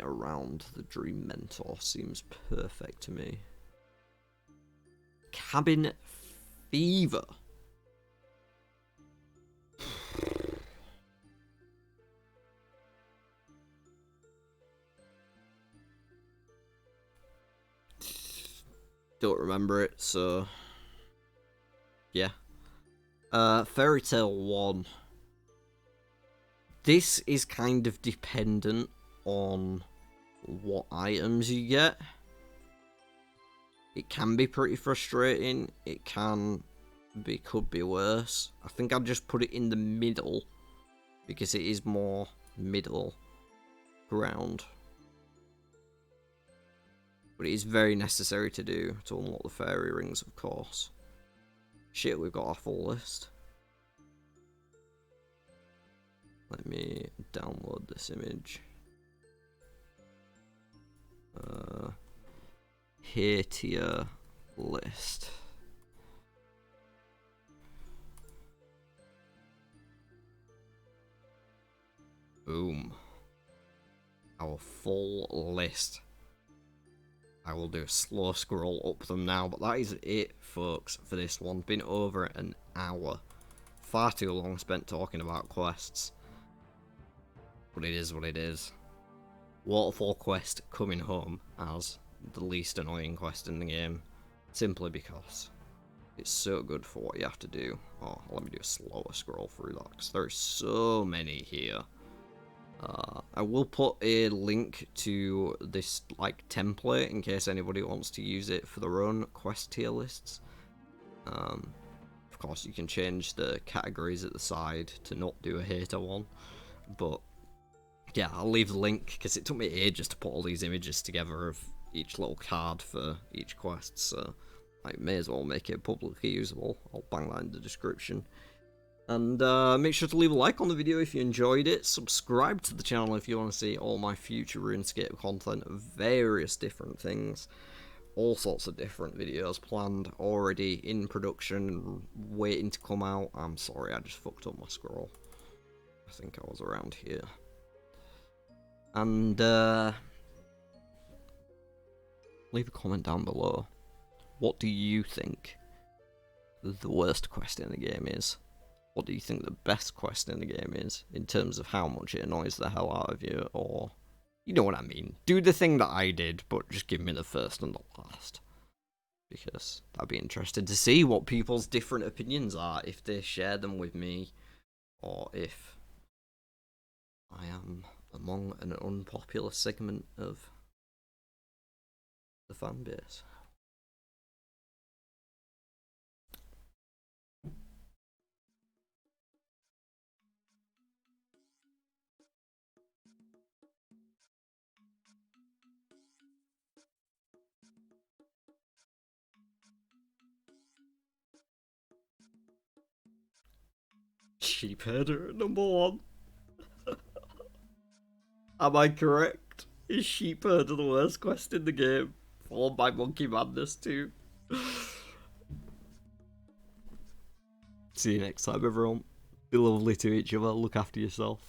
around the Dream Mentor. Seems perfect to me. Cabin Fever. Don't remember it, so yeah. Fairy Tale 1. This is kind of dependent on what items you get. It can be pretty frustrating. It can could be worse. I think I'd just put it in the middle because it is more middle ground. But it is very necessary to do to unlock the fairy rings, of course. Shit, we've got our full list. Let me download this image. Here tier list. Boom. Our full list. I will do a slow scroll up them now, but that is it, folks, for this one. Been over an hour. Far too long spent talking about quests. But it is what it is. Waterfall quest coming home as the least annoying quest in the game. Simply because it's so good for what you have to do. Oh, let me do a slower scroll through that, because there are so many here. I will put a link to this like template in case anybody wants to use it for their own quest tier lists. Of course, you can change the categories at the side to not do a hater one, but yeah, I'll leave the link because it took me ages to put all these images together of each little card for each quest, so I may as well make it publicly usable. I'll bang that in the description. And make sure to leave a like on the video if you enjoyed it. Subscribe to the channel if you want to see all my future RuneScape content of various different things. All sorts of different videos planned, already in production, waiting to come out. I'm sorry, I just fucked up my scroll. I think I was around here. And leave a comment down below. What do you think the worst quest in the game is? What do you think the best quest in the game is, in terms of how much it annoys the hell out of you, or... You know what I mean. Do the thing that I did, but just give me the first and the last. Because I'd be interested to see what people's different opinions are, if they share them with me, or if I am among an unpopular segment of the fan base. Sheepherder at number 1. Am I correct? Is Sheepherder the worst quest in the game? Followed by Monkey Madness too. See you next time, everyone. Be lovely to each other. Look after yourself.